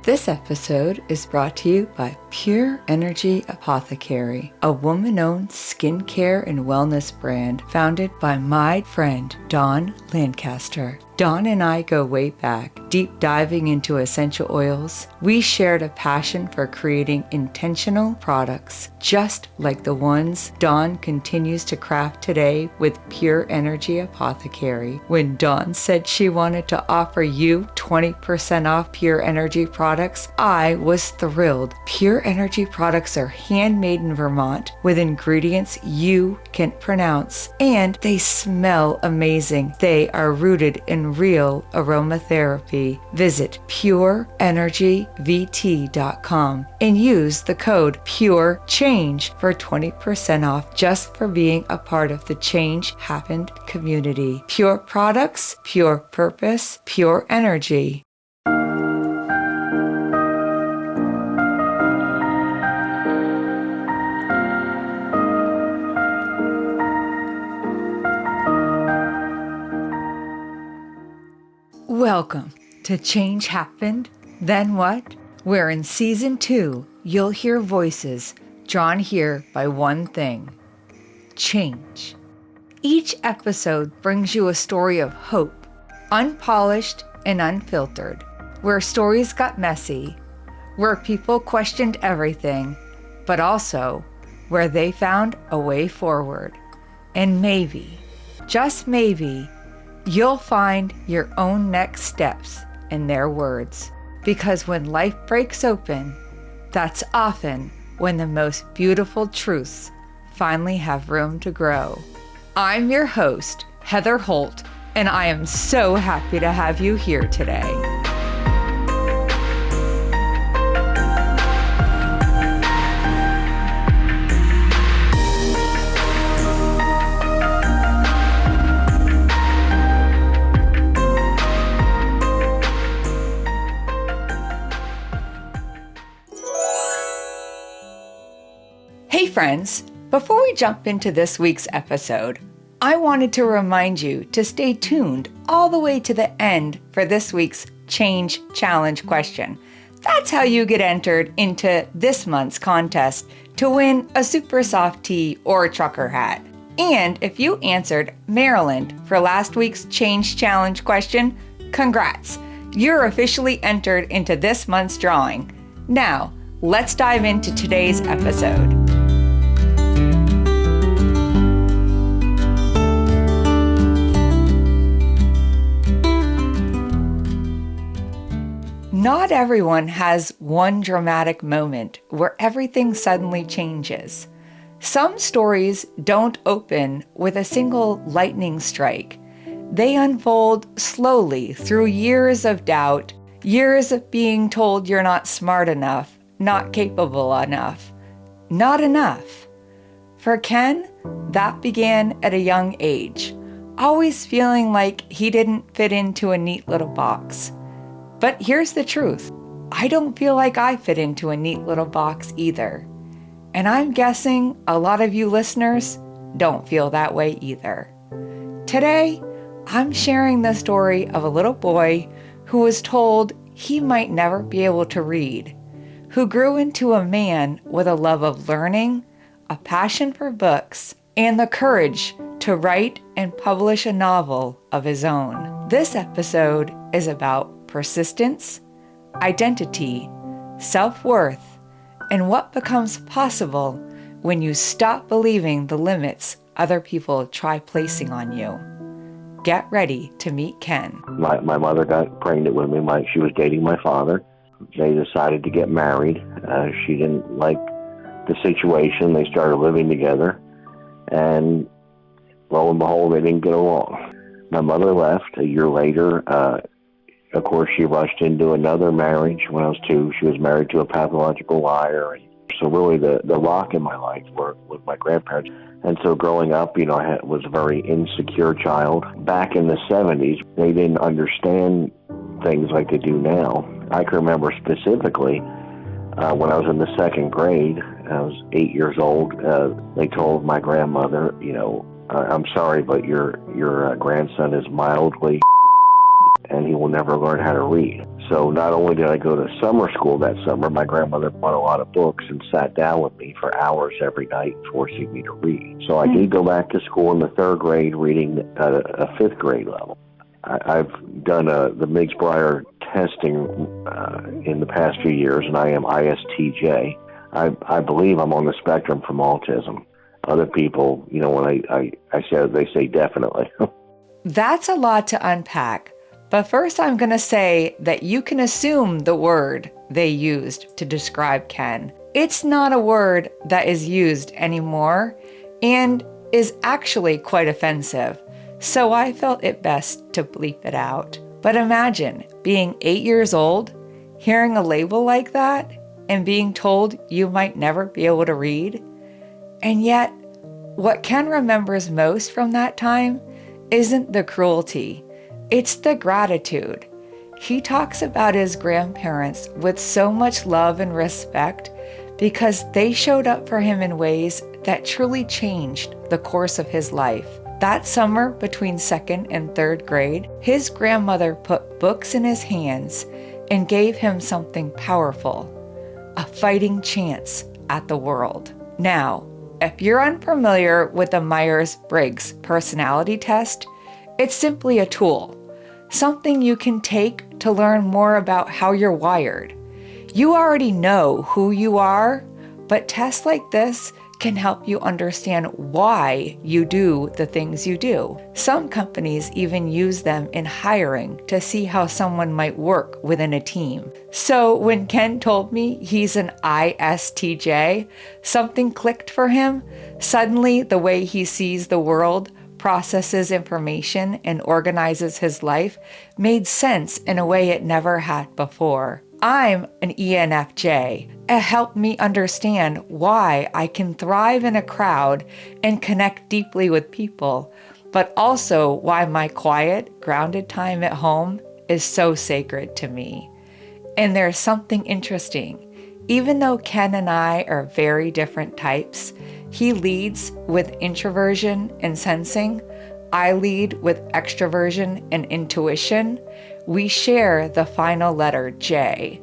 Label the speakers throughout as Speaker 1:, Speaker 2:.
Speaker 1: This episode is brought to you by Pure Energy Apothecary, a woman-owned skincare and wellness brand founded by my friend Dawn Lancaster. Dawn and I go way back, deep diving into essential oils. We shared a passion for creating intentional products, just like the ones Dawn continues to craft today with Pure Energy Apothecary. When Dawn said she wanted to offer you 20% off Pure Energy products, I was thrilled. Pure Energy products are handmade in Vermont with ingredients you can pronounce, and they smell amazing. They are rooted in real aromatherapy. Visit pureenergyvt.com and use the code PURECHANGE for 20% off just for being a part of the Change Happened community. Pure products, pure purpose, pure energy. Welcome to Change Happened, Then What? Where in Season 2, you'll hear voices drawn here by one thing: change. Each episode brings you a story of hope, unpolished and unfiltered, where stories got messy, where people questioned everything, but also where they found a way forward. And maybe, just maybe, you'll find your own next steps in their words. Because when life breaks open, that's often when the most beautiful truths finally have room to grow. I'm your host, Heather Holt, and I am so happy to have you here today. Hey friends, before we jump into this week's episode, I wanted to remind you to stay tuned all the way to the end for this week's Change Challenge question. That's how you get entered into this month's contest to win a super soft tee or a trucker hat. And if you answered Maryland for last week's Change Challenge question, congrats! You're officially entered into this month's drawing. Now, let's dive into today's episode. Not everyone has one dramatic moment where everything suddenly changes. Some stories don't open with a single lightning strike. They unfold slowly through years of doubt, years of being told you're not smart enough, not capable enough, not enough. For Ken, that began at a young age, always feeling like he didn't fit into a neat little box. But here's the truth. I don't feel like I fit into a neat little box either. And I'm guessing a lot of you listeners don't feel that way either. Today, I'm sharing the story of a little boy who was told he might never be able to read, who grew into a man with a love of learning, a passion for books, and the courage to write and publish a novel of his own. This episode is about persistence, identity, self-worth, and what becomes possible when you stop believing the limits other people try placing on you. Get ready to meet Ken.
Speaker 2: My mother got pregnant with me. She was dating my father. They decided to get married. She didn't like the situation. They started living together. And lo and behold, they didn't get along. My mother left. A year later, of course, she rushed into another marriage when I was 2. She was married to a pathological liar. So really the rock in my life were with my grandparents. And so growing up, I was a very insecure child. Back in the 70s, they didn't understand things like they do now. I can remember specifically when I was in the 2nd grade, I was 8 years old, they told my grandmother, I'm sorry, but your grandson is mildly and he will never learn how to read. So not only did I go to summer school that summer, my grandmother bought a lot of books and sat down with me for hours every night, forcing me to read. So I did go back to school in the third grade, reading at a fifth grade level. I've done the Meigs-Bryer testing in the past few years, and I am ISTJ. I believe I'm on the spectrum from autism. Other people, when I say it, they say definitely.
Speaker 1: That's a lot to unpack. But first, I'm going to say that you can assume the word they used to describe Ken. It's not a word that is used anymore and is actually quite offensive. So I felt it best to bleep it out. But imagine being 8 years old, hearing a label like that, and being told you might never be able to read. And yet, what Ken remembers most from that time isn't the cruelty, it's the gratitude. He talks about his grandparents with so much love and respect because they showed up for him in ways that truly changed the course of his life. That summer between second and third grade, his grandmother put books in his hands and gave him something powerful, a fighting chance at the world. Now, if you're unfamiliar with the Myers-Briggs personality test, it's simply a tool, something you can take to learn more about how you're wired. You already know who you are, but tests like this can help you understand why you do the things you do. Some companies even use them in hiring to see how someone might work within a team. So when Ken told me he's an ISTJ, something clicked for him. Suddenly, the way he sees the world, processes information, and organizes his life made sense in a way it never had before. I'm an ENFJ. It helped me understand why I can thrive in a crowd and connect deeply with people, but also why my quiet, grounded time at home is so sacred to me. And there's something interesting. Even though Ken and I are very different types, he leads with introversion and sensing. I lead with extroversion and intuition. We share the final letter J.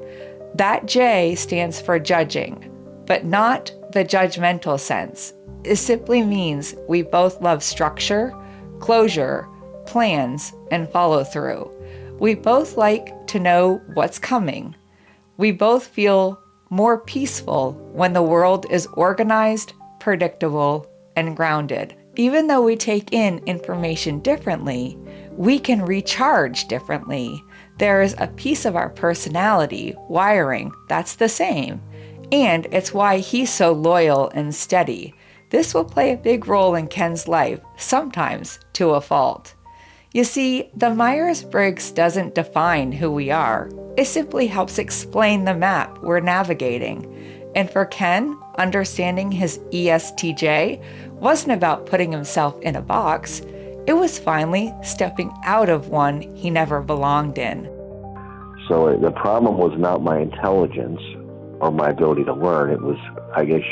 Speaker 1: That J stands for judging, but not the judgmental sense. It simply means we both love structure, closure, plans, and follow through. We both like to know what's coming. We both feel more peaceful when the world is organized, predictable, and grounded. Even though we take in information differently, we can recharge differently. There is a piece of our personality, wiring, that's the same. And it's why he's so loyal and steady. This will play a big role in Ken's life, sometimes to a fault. You see, the Myers-Briggs doesn't define who we are. It simply helps explain the map we're navigating. And for Ken, understanding his ESTJ wasn't about putting himself in a box. It was finally stepping out of one he never belonged in.
Speaker 2: So the problem was not my intelligence or my ability to learn. It was, I guess,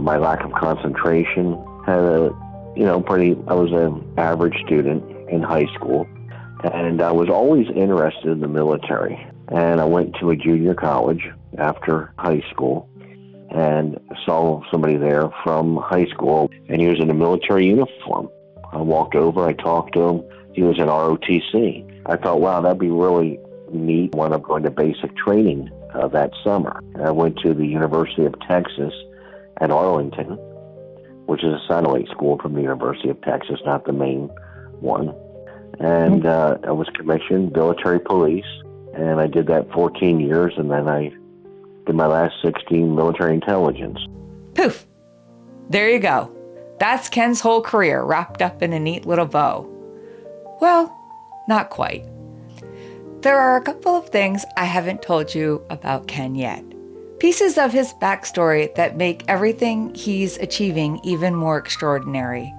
Speaker 2: my lack of concentration. I was an average student in high school, and I was always interested in the military. And I went to a junior college after high school and saw somebody there from high school, and he was in a military uniform. I walked over, I talked to him. He was in ROTC. I thought, wow, that'd be really neat when I'm going to basic training that summer. And I went to the University of Texas at Arlington, which is a satellite school from the University of Texas, not the main one. And I was commissioned military police, and I did that 14 years, and then I did my last 16 military intelligence.
Speaker 1: Poof! There you go. That's Ken's whole career wrapped up in a neat little bow. Well, not quite. There are a couple of things I haven't told you about Ken yet. Pieces of his backstory that make everything he's achieving even more extraordinary.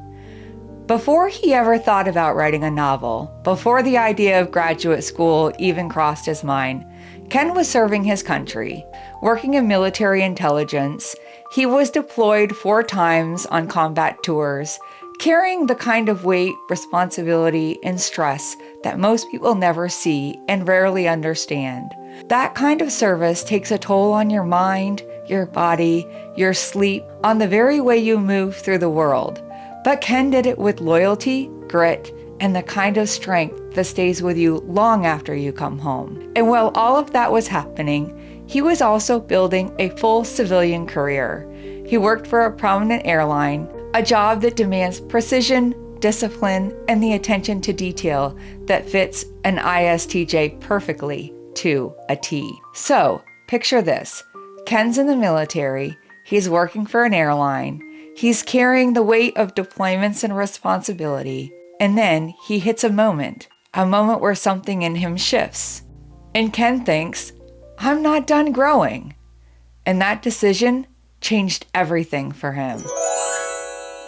Speaker 1: Before he ever thought about writing a novel, before the idea of graduate school even crossed his mind, Ken was serving his country, working in military intelligence. He was deployed 4 times on combat tours, carrying the kind of weight, responsibility, and stress that most people never see and rarely understand. That kind of service takes a toll on your mind, your body, your sleep, on the very way you move through the world. But Ken did it with loyalty, grit, and the kind of strength that stays with you long after you come home. And while all of that was happening, he was also building a full civilian career. He worked for a prominent airline, a job that demands precision, discipline, and the attention to detail that fits an ISTJ perfectly to a T. So, picture this. Ken's in the military, he's working for an airline, he's carrying the weight of deployments and responsibility, and then he hits a moment where something in him shifts. And Ken thinks, I'm not done growing. And that decision changed everything for him.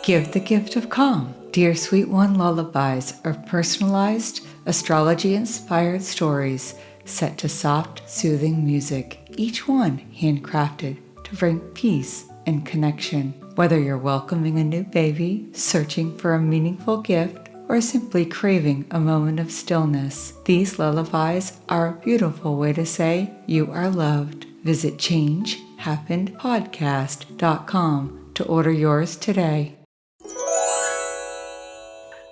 Speaker 1: Give the gift of calm. Dear Sweet One lullabies are personalized, astrology-inspired stories set to soft, soothing music, each one handcrafted to bring peace and connection. Whether you're welcoming a new baby, searching for a meaningful gift, or simply craving a moment of stillness, these lullabies are a beautiful way to say you are loved. Visit changehappenedpodcast.com to order yours today.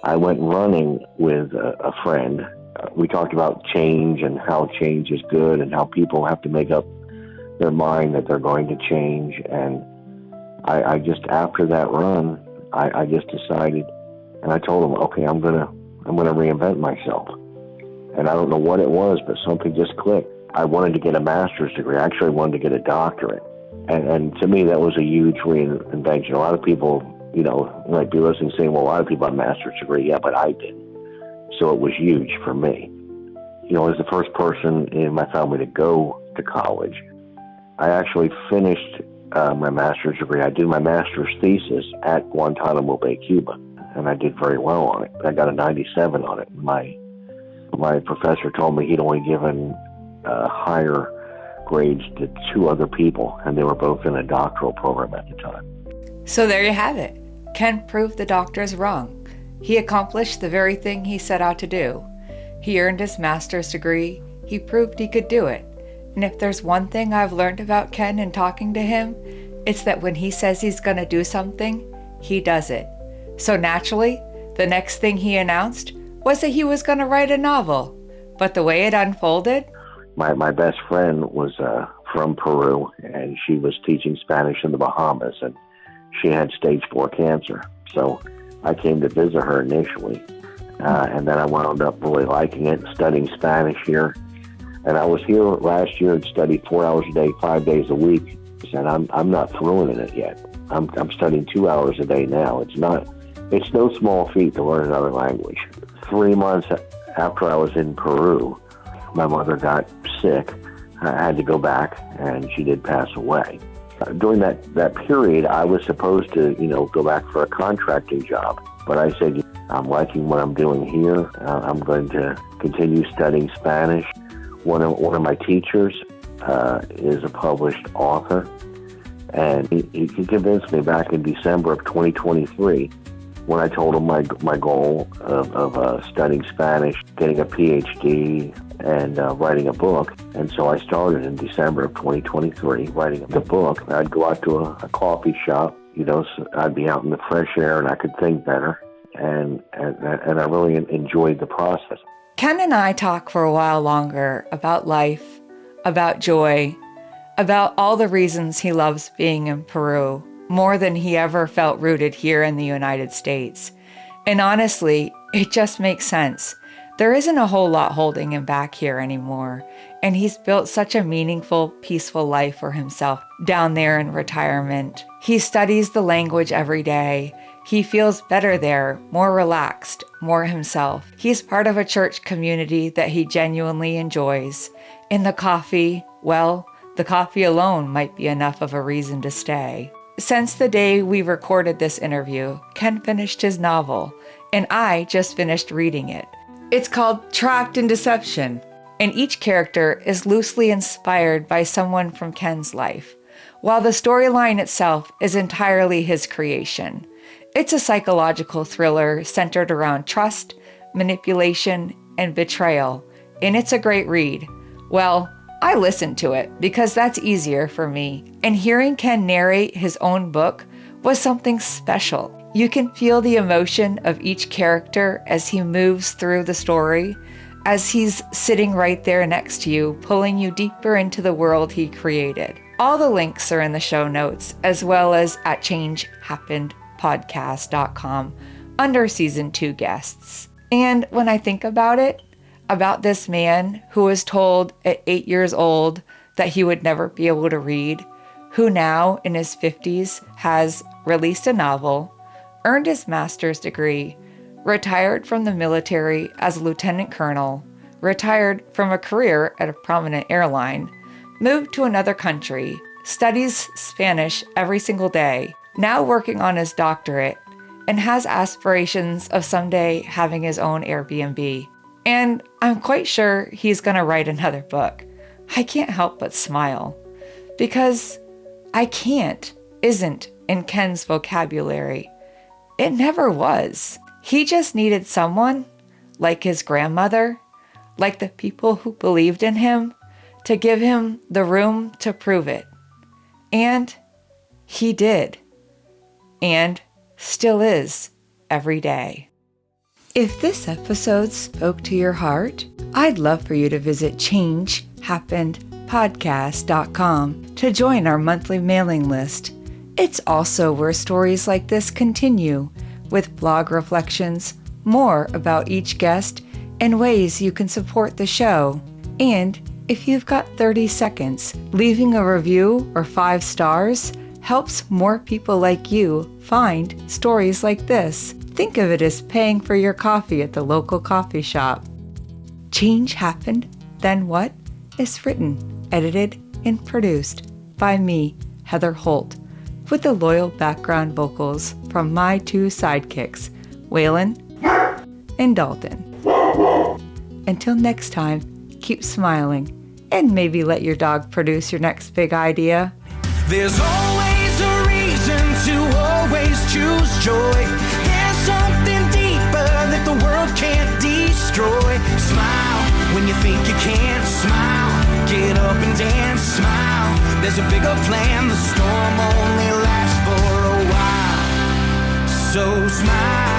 Speaker 2: I went running with a friend. We talked about change and how change is good and how people have to make up their mind that they're going to change. And I just, after that run, I just decided, and I told him, okay, I'm gonna reinvent myself. And I don't know what it was, but something just clicked. I wanted to get a master's degree. Actually, I wanted to get a doctorate. And to me, that was a huge reinvention. A lot of people, might be listening saying, well, a lot of people have a master's degree. Yeah, but I didn't. So it was huge for me. As the first person in my family to go to college, I actually finished my master's degree. I did my master's thesis at Guantanamo Bay, Cuba, and I did very well on it. I got a 97 on it. My professor told me he'd only given higher grades to 2 other people, and they were both in a doctoral program at the time.
Speaker 1: So there you have it. Ken proved the doctors wrong. He accomplished the very thing he set out to do. He earned his master's degree. He proved he could do it. And if there's one thing I've learned about Ken in talking to him, it's that when he says he's going to do something, he does it. So naturally, the next thing he announced was that he was going to write a novel. But the way it unfolded...
Speaker 2: My best friend was from Peru, and she was teaching Spanish in the Bahamas, and she had stage 4 cancer. So I came to visit her initially, and then I wound up really liking it, studying Spanish here. And I was here last year and studied 4 hours a day, 5 days a week. And I'm not fluent in it yet. I'm studying 2 hours a day now. It's no small feat to learn another language. 3 months after I was in Peru, my mother got sick. I had to go back, and she did pass away. During that period, I was supposed to, go back for a contracting job. But I said, I'm liking what I'm doing here. I'm going to continue studying Spanish. One of my teachers is a published author, and he convinced me back in December of 2023 when I told him my goal of studying Spanish, getting a PhD, and writing a book. And so I started in December of 2023 writing the book. I'd go out to a coffee shop, so I'd be out in the fresh air and I could think better, and I really enjoyed the process.
Speaker 1: Ken and I talk for a while longer about life, about joy, about all the reasons he loves being in Peru, more than he ever felt rooted here in the United States. And honestly, it just makes sense. There isn't a whole lot holding him back here anymore, and he's built such a meaningful, peaceful life for himself down there in retirement. He studies the language every day. He feels better there, more relaxed, more himself. He's part of a church community that he genuinely enjoys. And the coffee, well, the coffee alone might be enough of a reason to stay. Since the day we recorded this interview, Ken finished his novel, and I just finished reading it. It's called Trapped in Deception, and each character is loosely inspired by someone from Ken's life, while the storyline itself is entirely his creation. It's a psychological thriller centered around trust, manipulation, and betrayal, and it's a great read. Well, I listened to it because that's easier for me, and hearing Ken narrate his own book was something special. You can feel the emotion of each character as he moves through the story, as he's sitting right there next to you, pulling you deeper into the world he created. All the links are in the show notes, as well as at changehappenedpodcast.com under season 2 guests. And when I think about it, about this man who was told at 8 years old that he would never be able to read, who now in his 50s has released a novel, earned his master's degree, retired from the military as a lieutenant colonel, retired from a career at a prominent airline, moved to another country, studies Spanish every single day, now working on his doctorate, and has aspirations of someday having his own Airbnb. And I'm quite sure he's going to write another book. I can't help but smile, because I can't isn't in Ken's vocabulary. It never was. He just needed someone, like his grandmother, like the people who believed in him, to give him the room to prove it. And he did. And still is every day. If this episode spoke to your heart, I'd love for you to visit changehappenedpodcast.com to join our monthly mailing list. It's also where stories like this continue, with blog reflections, more about each guest, and ways you can support the show. And if you've got 30 seconds, leaving a review or 5 stars helps more people like you find stories like this. Think of it as paying for your coffee at the local coffee shop. Change Happened, Then What? Is written, edited, and produced by me, Heather Holt, with the loyal background vocals from my 2 sidekicks, Waylon and Dalton. Until next time, keep smiling, and maybe let your dog produce your next big idea.
Speaker 3: There's always a reason to always choose joy. There's something deeper that the world can't destroy. Smile when you think you can't. Smile, get up and dance. Smile, there's a bigger plan. The storm only lasts for a while. So smile.